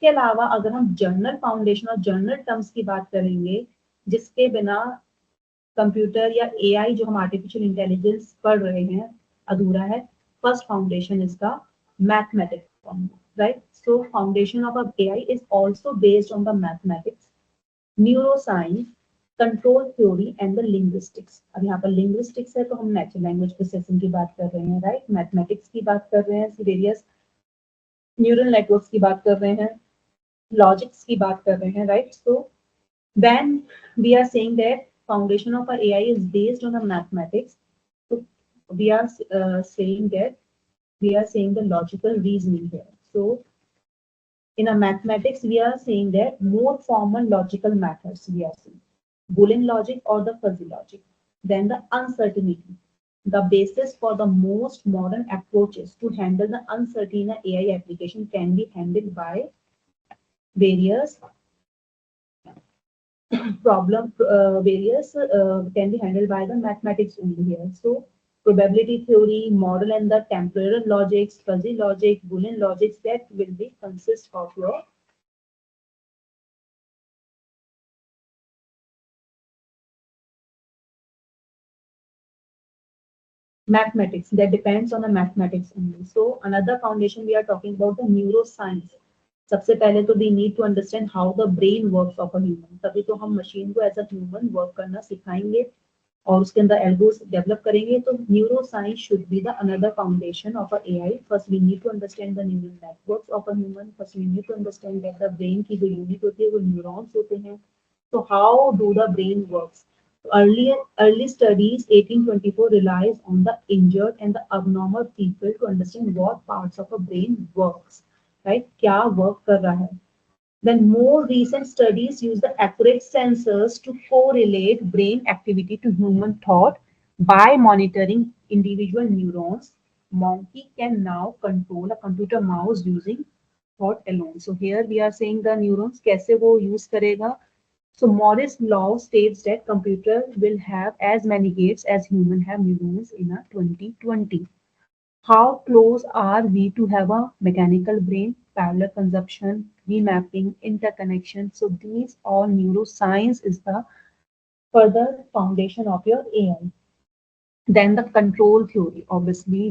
इसके अलावा अगर हम जनरल फाउंडेशन और जनरल टर्म्स की बात करेंगे जिसके बिना कंप्यूटर या एआई जो हम आर्टिफिशियल इंटेलिजेंस पढ़ रहे हैं अधूरा है, first foundation is the mathematics, right? So foundation of a AI is also based on the mathematics, neuroscience, control theory and the linguistics. अब यहाँ पर लिंग्विस्टिक्स है तो हम नेचुरल लैंग्वेज प्रोसेसिंग की बात कर रहे हैं, राइट? मैथमेटिक्स की बात कर रहे हैं, वेरियस न्यूरल नेटवर्क्स की बात कर रहे हैं, लॉजिक्स की बात कर रहे हैं, right? So when we are saying that foundation of our AI is based on the mathematics, so we are saying the logical reasoning here. So in a mathematics we are saying that more formal logical methods we are seeing, Boolean logic or the fuzzy logic, then the uncertainty, the basis for the most modern approaches to handle the uncertain AI application can be handled by various can be handled by the mathematics only here. So probability theory, model and the temporal logics, fuzzy logic, Boolean logics, that will be consist of your mathematics, that depends on the mathematics only. So another foundation we are talking about the neuroscience. सबसे पहले तो we need to understand how the brain works of a human. तभी तो हम machine को as a human work करना सिखाएंगे और उसके अंदर एल्गोस डेवलप करेंगे. तो neuroscience should be the another foundation of a AI. First we need to understand the neural networks of a human. First we need to understand that the brain की जो unit होती है वो neurons होते हैं. So how do the brain works? Early studies 1824 relies on the injured and the abnormal people to understand what parts of a brain works, right? क्या work कर रहा है. Then more recent studies use the accurate sensors to correlate brain activity to human thought by monitoring individual neurons. Monkey can now control a computer mouse using thought alone. So here we are saying the neurons कैसे वो use करेगा. So Moore's law states that computer will have as many gates as human have neurons in a 2020. How close are we to have a mechanical brain? Parallel consumption, remapping, interconnection. So these all neuroscience is the further foundation of your AI. Then the control theory. Obviously,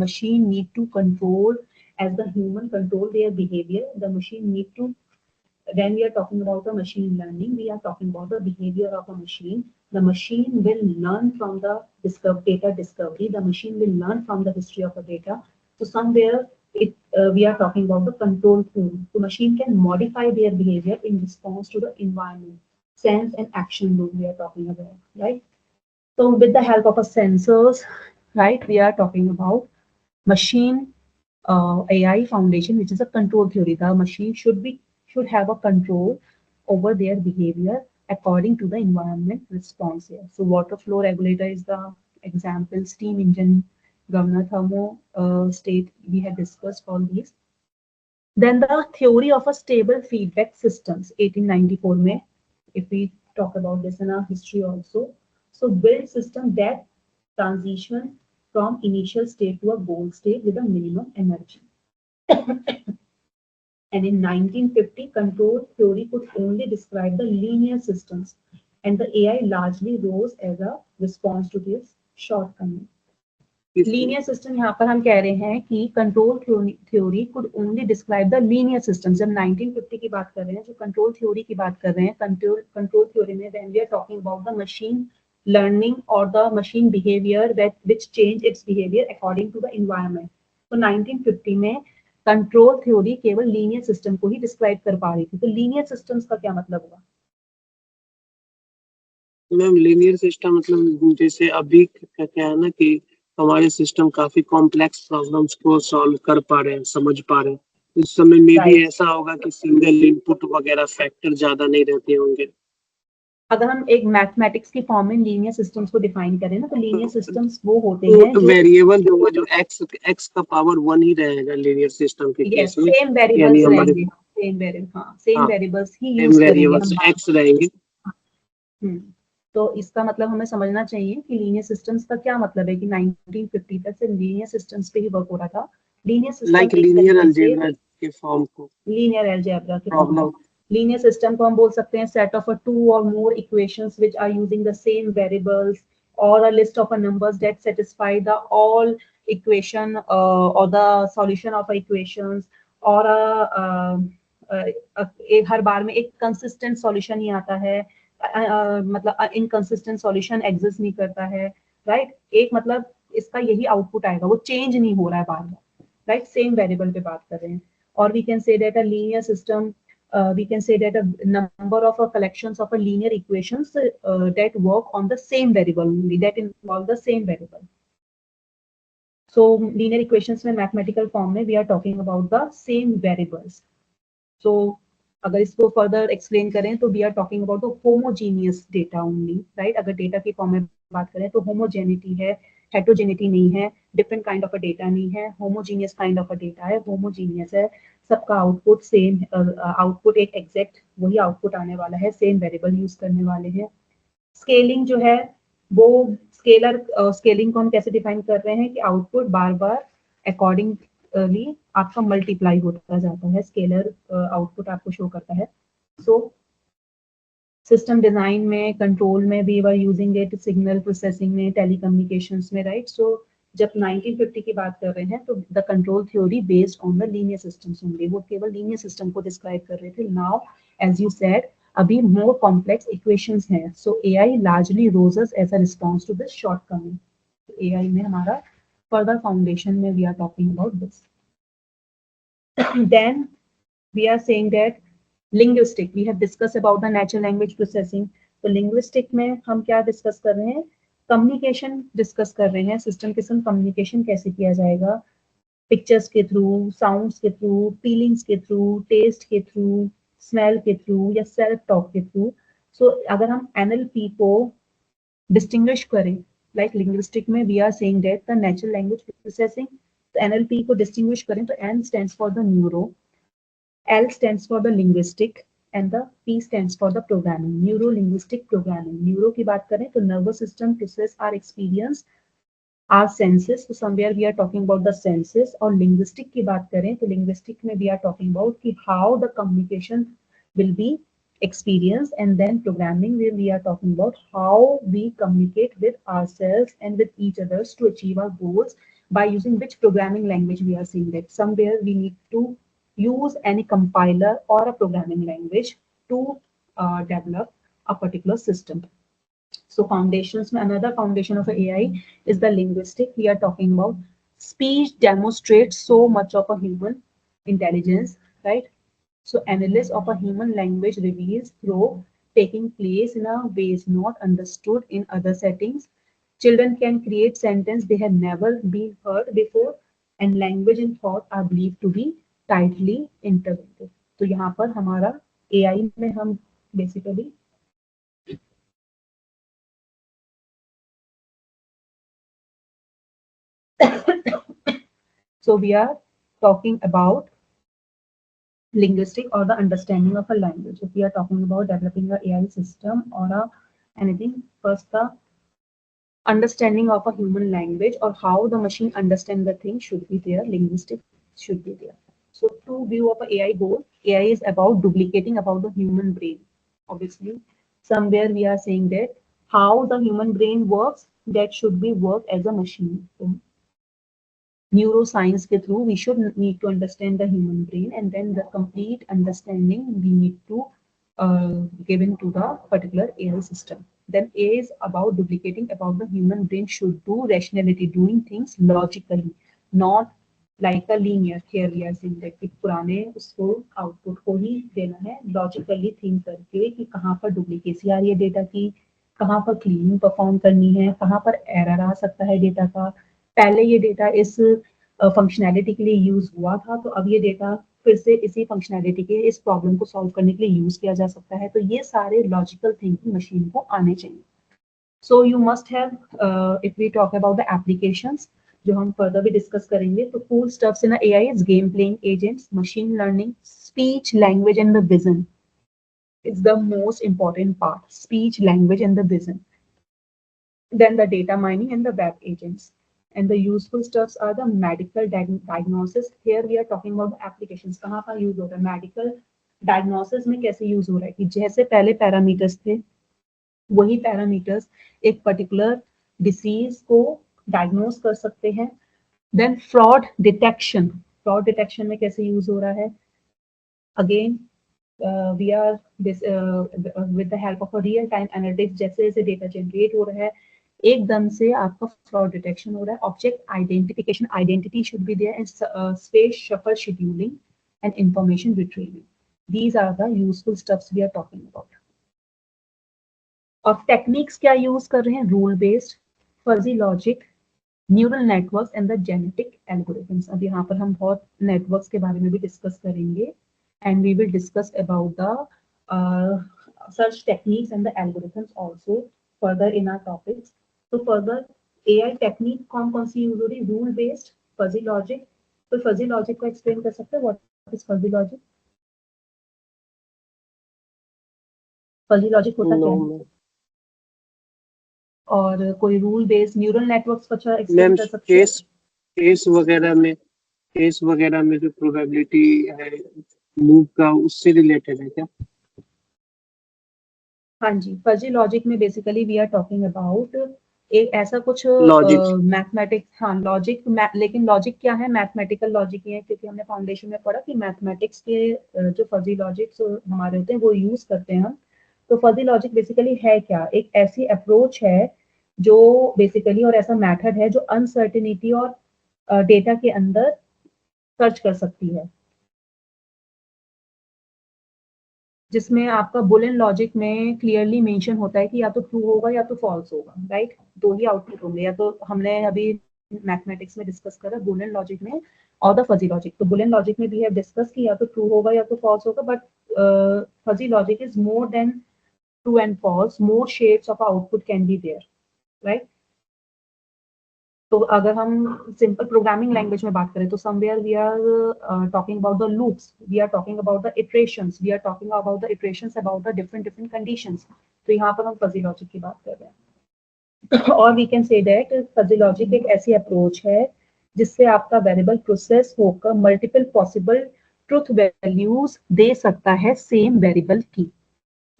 machine need to control as the human control their behavior. The machine need to, when we are talking about the machine learning, we are talking about the behavior of a machine. The machine will learn from the data discovery. The machine will learn from the history of the data. So somewhere we are talking about the control theory. The machine can modify their behavior in response to the environment. Sense and action loop we are talking about, right? So with the help of a sensors, right, we are talking about machine AI foundation, which is a control theory. The machine should have a control over their behavior according to the environment response here. So water flow regulator is the example, steam engine, governor, thermo state, we had discussed all these. Then the theory of a stable feedback systems, 1894 mein, if we talk about this in our history also. So build system that transition from initial state to a goal state with a minimum energy. And in 1950, control theory could only describe the linear systems, and the AI largely rose as a response to this shortcoming. Linear system यहाँ पर हम कह रहे हैं कि control theory could only describe the linear system. जब 1950 की बात कर रहे हैं, जो कंट्रोल थ्योरी की बात कर रहे हैं, कंट्रोल थ्योरी में when we are talking about the machine learning or the machine behavior which change its behavior according to the environment. तो 1950 में कंट्रोल थ्योरी केवल लीनियर सिस्टम को ही डिस्क्राइब कर पा रही थी. तो लीनियर सिस्टम्स का क्या मतलब हुआ? मैम लीनियर सिस्टम मतलब जैसे अभी क्या है ना कि हमारे सिस्टम काफी कॉम्प्लेक्स प्रॉब्लम्स को सॉल्व कर पा रहे हैं, समझ पा रहे हैं. इस समय में भी ऐसा होगा कि सिंगल इनपुट वगैरह फैक्टर ज्यादा नहीं रहते होंगे. अगर हम एक मैथमेटिक्स की फॉर्म में लीनियर सिस्टम्स को डिफाइन करें ना, तो लीनियर सिस्टम्स वो होते हैं जो वेरिएबल जो x का पावर 1 ही रहेगा लीनियर सिस्टम के केस में. सेम वेरिएबल्स रहेंगे, सेम वेरिएबल्स ही यूज करेंगे, x रहेंगे. तो इसका मतलब हमें समझना चाहिए कि लीनियर सिस्टम्स का क्या मतलब है कि 1950 तक से लीनियर सिस्टम्स पे ही वर्क हो रहा था. Linear system like linear algebra के फॉर्म को, लीनियर अलजेब्रा के प्रॉब्लम। लीनियर सिस्टम को हम बोल सकते हैं सेट ऑफ अ टू और more equations which are using the same variables और a list of a numbers that satisfy the all equation or the solution of a equations और एक हर बार में एक कंसिस्टेंट सॉल्यूशन ही आता है, मतलब इनकंसिस्टेंट सॉल्यूशन एग्जिस्ट नहीं करता है, राइट। एक मतलब इसका यही आउटपुट आएगा, वो चेंज नहीं हो रहा है बार बार, राइट। सेम वेरिएबल पे बात कर रहे हैं। और we can say that a linear system, we can say that a number of collections of a linear equations that work on the same variable only, that involve the same variable. So linear equations में mathematical form में we are talking about the same variables. So अगर इसको further explain करें तो we are talking about the homogeneous data only, right? अगर data की form में बात करें तो homogeneity है, heterogeneity नहीं है, different kind of a data नहीं है, homogeneous kind of a data है, homogeneous है, सबका आउटपुट सेम, आउटपुट एक एग्जैक्ट वही आउटपुट आने वाला है, सेम वेरिएबल यूज करने वाले हैं। स्केलिंग जो है वो स्केलर, स्केलिंग को हम कैसे डिफाइन कर रहे हैं कि आउटपुट बार बार अकॉर्डिंगली आपका मल्टीप्लाई होता जाता है, स्केलर आउटपुट आपको शो करता है। सो सिस्टम डिजाइन में, कंट्रोल में भी were using it, signal processing में, टेलीकम्युनिकेशंस में, राइट। सो जब 1950 की बात कर रहे हैं तो the control theory based on the linear systems only, वो केवल लीनियर सिस्टम को डिस्क्राइब कर रहे थे। नाउ एज यू सेड अभी मोर कॉम्प्लेक्स इक्वेशंस हैं, so AI largely rises as a response to this shortcoming. AI में हमारा फर्दर फाउंडेशन में we are talking about this. Then we are saying that linguistic, we have discussed about the natural language processing. तो linguistic में हम क्या discuss कर रहे हैं, कम्युनिकेशन डिस्कस कर रहे हैं, सिस्टम के संग कम्युनिकेशन कैसे किया जाएगा, पिक्चर्स के थ्रू, साउंड्स के थ्रू, फीलिंग्स के थ्रू, टेस्ट के थ्रू, स्मेल के थ्रू या सेल्फ टॉक के थ्रू। सो अगर हम एनएलपी को डिस्टिंग्विश करें, लाइक लिंग्विस्टिक में we are saying that the natural language processing, तो एनएलपी को डिस्टिंग्विश करें तो N stands for the neuro, L stands for the linguistic and the P stands for the programming, neuro-linguistic programming. Neuro की बात करें तो nervous system process our experience, our senses, so somewhere we are talking about the senses. और linguistic की बात करें तो linguistic में we are talking about कि how the communication will be experienced, and then programming where we are talking about how we communicate with ourselves and with each others to achieve our goals by using which programming language we are seeing that. Somewhere we need to use any compiler or a programming language to develop a particular system. So foundations, another foundation of AI is the linguistic. We are talking about speech demonstrates so much of a human intelligence, right? So analysis of a human language reveals through taking place in a ways not understood in other settings. Children can create sentences they have never been heard before, and language and thought are believed to be tightly interrelated. तो यहाँ पर हमारा AI में हम basically so we are talking about linguistic or the understanding of a language. If we are talking about developing a AI system or anything, first the understanding of a human language or how the machine understand the thing should be there, linguistic should be there. So to view of a AI goal, AI is about duplicating about the human brain. Obviously, somewhere we are saying that how the human brain works, that should be work as a machine. So, neuroscience ke through we should need to understand the human brain, and then the complete understanding we need to given to the particular AI system. Then A is about duplicating about the human brain should do rationality, doing things logically, not like a linear. Here we are saying that कि पुराने उसको output को ही देना है, logically think करके कि कहाँ पर डुप्लीकेसी आ रही है डेटा की, कहाँ पर क्लीनिंग परफॉर्म करनी है, कहाँ पर एरर आ सकता है डेटा का। पहले ये डेटा इस फंक्शनैलिटी के लिए यूज हुआ था, तो अब ये डेटा फिर से इसी फंक्शनैलिटी के इस प्रॉब्लम को सॉल्व करने के लिए यूज किया जा सकता है। तो ये सारे लॉजिकल थिंकिंग मशीन को आने चाहिए। So you must have, if we talk about the applications जो हम फर्दर भी डिस्कस करेंगे, तो cool stuffs in AI is game playing agents, machine learning, speech language and the vision is the most important part, speech language and the vision. Then the data mining and the web agents. and the useful stuffs are the medical diagnosis. Here we are talking about the applications. कहाँ पर use हो रहा है? Medical diagnosis में कैसे use हो रहा है कि जैसे पहले पैरामीटर्स थे वही पैरामीटर्स एक पर्टिकुलर डिसीज को डायग्नोज कर सकते हैं. देन फ्रॉड डिटेक्शन में कैसे यूज हो रहा है? Again we are with the help of a real time analytics. जैसे जैसे डेटा जनरेट हो रहा है एकदम से आपका फ्रॉड डिटेक्शन हो रहा है. Object identification, identity should be there, and space shuffle scheduling and information retrieving. These are the useful stuffs we are talking about. और टेक्निक्स क्या यूज कर रहे हैं? Rule based, fuzzy logic, neural networks and the genetic algorithms. अब यहाँ पर हम बहुत नेटवर्क्स के बारे में भी डिस्कस करेंगे and we will discuss about the search techniques and the algorithms also further in our topics. तो फर्दर एआई टेक्निक कौन कौन सी यूज हो रही है? Rule based, fuzzy logic. तो फजी लॉजिक को एक्सप्लेन कर सकते हैं? What is fuzzy logic? Fuzzy logic होता क्या है? और कोई रूल बेस्ड न्यूरल नेटवर्क्स को अच्छा एक्सप्लेन कर सकते हैं? केस वगैरह में जो प्रोबेबिलिटी है मूव का उससे रिलेटेड है क्या? हाँ जी, फजी लॉजिक में basically we are talking about एक ऐसा कुछ मैथमेटिक्स. हाँ लॉजिक, लेकिन लॉजिक क्या है? मैथमेटिकल लॉजिक ही है, क्योंकि हमने फाउंडेशन में पढ़ा कि मैथमेटिक्स के जो फजी लॉजिक्स हमारे होते हैं वो यूज करते हैं हम. तो फजी लॉजिक बेसिकली है क्या? एक ऐसी अप्रोच है जो बेसिकली, और ऐसा मेथड है जो अनसर्टेनिटी और डेटा के अंदर सर्च कर सकती है, जिसमें आपका बुलियन लॉजिक में क्लियरली मेंशन होता है कि या तो ट्रू होगा या तो फॉल्स होगा, राइट? दो ही आउटपुट होंगे, या तो हमने अभी मैथमेटिक्स में डिस्कस करा बुलियन लॉजिक में और द फजी लॉजिक. तो बुलियन लॉजिक में भी है डिस्कस कि या तो ट्रू होगा या तो फॉल्स होगा, but fuzzy logic is more than true and false. More shades of output can be there, right? तो अगर हम सिंपल प्रोग्रामिंग लैंग्वेज में बात करें तो somewhere we are talking about the loops, we are talking about the iterations, we are talking about the iterations about the different conditions. तो यहाँ पर हम फजी लॉजिक की बात कर रहे हैं. और we can say that fuzzy logic एक ऐसी अप्रोच है जिससे आपका वेरिएबल प्रोसेस होकर मल्टीपल पॉसिबल ट्रुथ वैल्यूज दे सकता है सेम वेरिएबल की,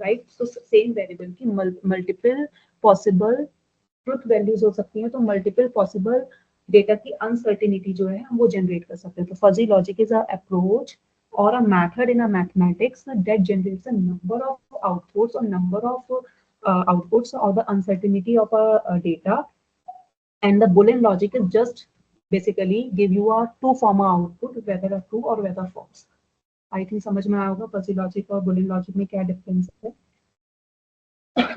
राइट? तो सेम वेरिएबल की मल्टीपल पॉसिबल ट्रुथ वैल्यूज हो सकती हैं, तो मल्टीपल पॉसिबल डेटा की अनसर्टेनिटी जो है वो जनरेट कर सकते हैं. तो fuzzy logic is a approach or a method in a mathematics that generates a number of outputs or number of outputs or the uncertainty of a data, and the Boolean logic is just basically give you a two form output whether a true or whether false. I think समझ में आया होगा fuzzy logic और Boolean logic में क्या difference है.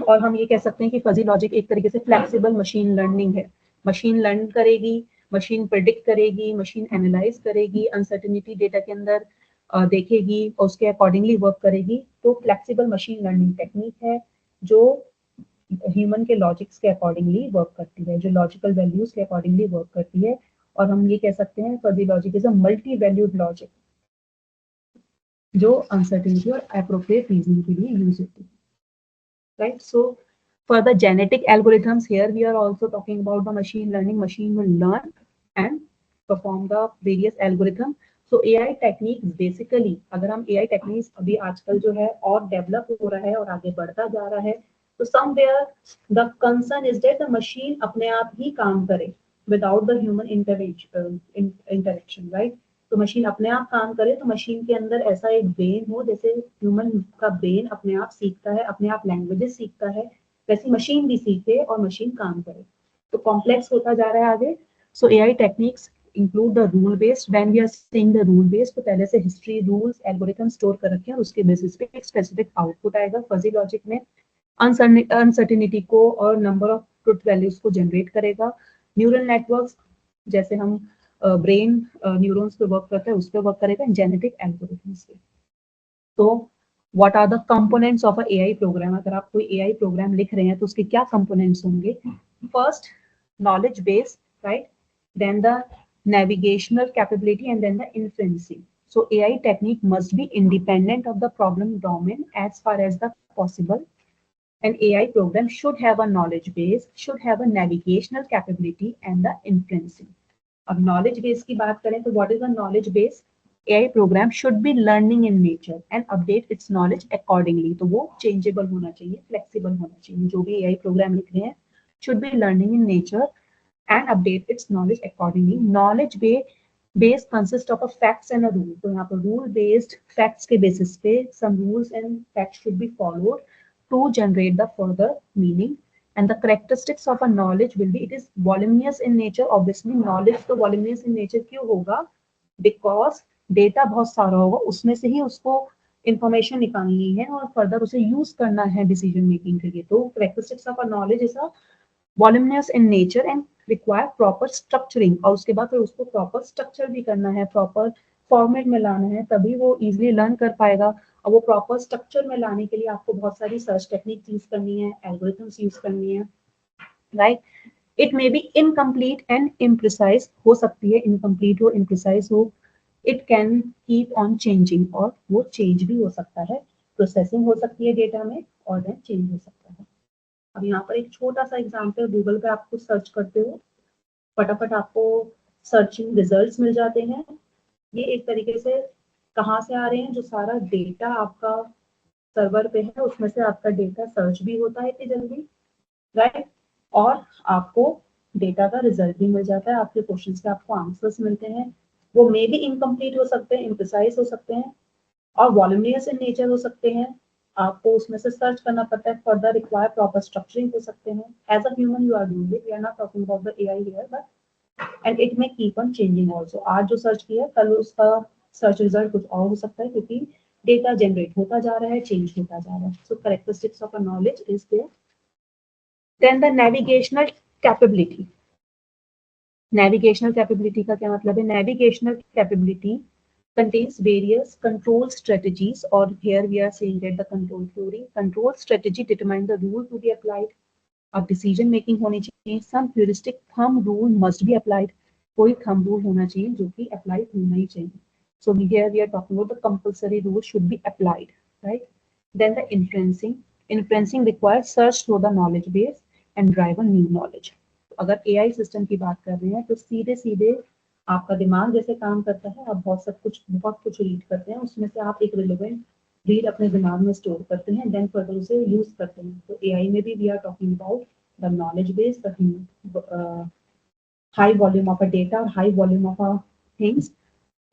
और हम ये कह सकते हैं कि फजी लॉजिक एक तरीके से फ्लेक्सिबल मशीन लर्निंग है. मशीन लर्न करेगी, मशीन प्रेडिक्ट करेगी, मशीन एनालाइज करेगी, अनसर्टेनिटी डेटा के अंदर देखेगी और उसके अकॉर्डिंगली वर्क करेगी. तो फ्लेक्सिबल मशीन लर्निंग टेक्निक है जो ह्यूमन के लॉजिक्स के अकॉर्डिंगली वर्क करती है, जो लॉजिकल वैल्यूज के अकॉर्डिंगली वर्क करती है. और हम ये कह सकते हैं fuzzy logic is a multi valued logic जो अनसर्टेनिटी और एप्रोप्रिएट रीजनिंग के लिए यूज होती है, right? So for the genetic algorithms, here we are also talking about the machine learning. Machine will learn and perform the various algorithm. So AI techniques basically, अगर हम AI techniques अभी आजकल जो है और डेवलप हो रहा है और आगे बढ़ता जा रहा है, तो somewhere the concern is that the machine अपने आप ही काम करे without the human interaction, right? तो मशीन अपने आप काम करे, तो मशीन के अंदर ऐसा एक ब्रेन हो, जैसे ह्यूमन का ब्रेन अपने आप सीखता है, अपने आप लैंग्वेजेस सीखता है, वैसी मशीन भी सीखे और मशीन काम करे. तो कॉम्प्लेक्स होता जा रहा है आगे. So AI techniques include the rule based. When we are saying the rule based, तो पहले से हिस्ट्री, रूल्स, एल्गोरिथम स्टोर कर रखे हैं और उसके बेसिस पे एक स्पेसिफिक आउटपुट आएगा. फजी लॉजिक में अनसर्टेनिटी को और नंबर ऑफ ट्रुथ वैल्यूज को जनरेट करेगा. न्यूरल नेटवर्क्स जैसे हम ब्रेन न्यूरॉन्स पे वर्क करता है उस पे वर्क करेगा. जेनेटिक एल्गोरिथम्स पे. तो what are the components of a AI program? अगर आप कोई एआई प्रोग्राम लिख रहे हैं तो उसके क्या कंपोनेंट्स होंगे? First knowledge base, right? Then the navigational capability and then the inferencing. So AI technique must be independent of the problem domain as far as the possible, An AI program should have a knowledge base, should have a navigational capability and the inferencing. अब knowledge base की बात करें तो what is the knowledge base? AI program should be learning in nature and update its knowledge accordingly. तो वो changeable होना चाहिए, flexible होना चाहिए. जो भी AI program लिख रहे हैं should be learning in nature and update its knowledge accordingly. Knowledge base consists of a facts and a rule. तो यहाँ पर rule based facts के basis पे some rules and facts should be followed to generate the further meaning. And the characteristics of a knowledge will be it is voluminous in nature. Obviously knowledge तो voluminous in nature क्यों होगा? Because data बहुत सारा होगा, उसमें से ही उसको information निकालनी है और further उसे use करना है decision making के लिए. तो characteristics of a knowledge is a voluminous in nature and require proper structuring. और उसके बाद फिर उसको proper structure भी करना है, proper format में लाना है, तभी वो easily learn कर पाएगा. और वो proper structure में लाने के लिए आपको बहुत सारी search techniques use करनी है, algorithms use करनी है, right? It may be incomplete and imprecise. हो सकती है incomplete हो, imprecise हो. It can keep on changing और वो change भी हो सकता है. Processing हो सकती है data में और then change हो सकता है. अब यहाँ पर एक छोटा सा एग्जाम्पल, गूगल पे आप कुछ सर्च करते हो, फटाफट आपको सर्चिंग रिजल्ट्स मिल जाते हैं. ये एक तरीके से कहाँ से आ रहे हैं? जो सारा डेटा आपका सर्वर पे है उसमें से आपका डेटा सर्च भी होता है इतनी जल्दी, राइट? और आपको डेटा का रिजल्ट भी मिल जाता है, आपके क्वेश्चंस के आपको आंसर्स मिलते हैं. वो मे बी इनकम्प्लीट हो सकते हैं, इम्प्रिसाइज हो सकते हैं और वॉल्यूमिनस इन नेचर हो सकते हैं. आपको उसमें से सर्च करना पड़ता है, फर्दर रिक्वायर प्रॉपर स्ट्रक्चरिंग हो सकते हैं. As a human you are doing it, we are not talking about the AI here, but and it may keep on changing also. आज जो सर्च किया कल उसका सर्च रिजल्ट कुछ और हो सकता है क्योंकि डेटा जनरेट होता जा रहा है, चेंज होता जा रहा है. So characteristics of a knowledge is there. Then the navigational capability. Navigational capability का क्या मतलब है? Navigational capability contains various control strategies, or here we are saying that the control theory. Control strategy determine the rule to be applied. अब decision making होनी चाहिए. Some heuristic thumb rule must be applied. कोई thumb rule होना चाहिए जो कि applied होना ही चाहिए. So here we are talking about the compulsory rule should be applied, right? Then the inferencing. Inferencing requires search through the knowledge base and drive a new knowledge. अगर AI system की बात कर रहे हैं तो सीधे सीधे आपका दिमाग जैसे काम करता है, आप बहुत कुछ रीड करते हैं, उसमें से आप एक रिलेवेंट रीड अपने दिमाग में स्टोर करते हैं, देन फर्दर उसे यूज करते हैं. तो एआई में भी we are talking about the knowledge base, the high volume of a data और high volume of a things.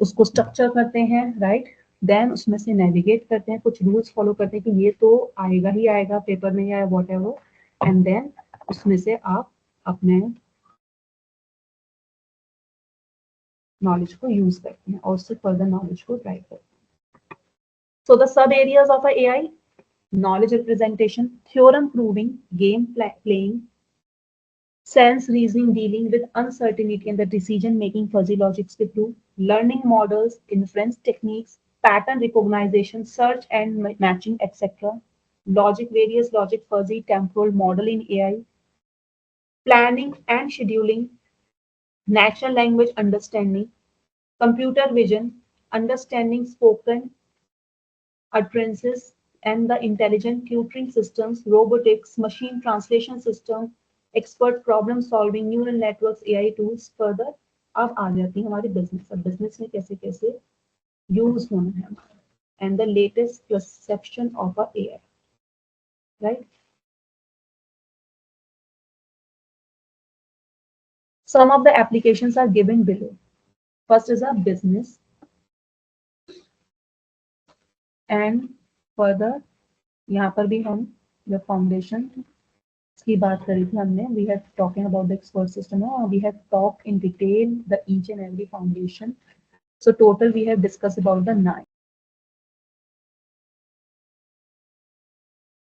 उसको स्ट्रक्चर करते हैं, राइट? देन उसमें से नेविगेट करते हैं, कुछ रूल्स फॉलो करते हैं कि ये तो आएगा ही आएगा पेपर में या वॉट एवर, एंड देन उसमें से आप अपने नॉलेज को यूज करते हैं और उससे फर्दर नॉलेज को ड्राइव करते हैं. So the sub areas of AI: knowledge representation, theorem proving, game playing, sense reasoning, dealing with uncertainty and the decision making, fuzzy logics के through, learning models, inference techniques, pattern recognition, search and matching, etc. Logic, various logic, fuzzy, temporal model in AI, planning and scheduling, natural language understanding, computer vision, understanding spoken utterances and the intelligent tutoring systems, robotics, machine translation system, expert problem solving, neural networks, AI tools. Further अब आ जाती है हमारी business. अब business में कैसे कैसे use होना है हमारा, and the latest perception of a AI, right? Some of the applications are given below. First is a business, and further यहाँ पर भी हम the foundation की बात करी थी हमने. We have talking about the expert system. We have talked in detail the each and every foundation. So total we have discussed about the 9.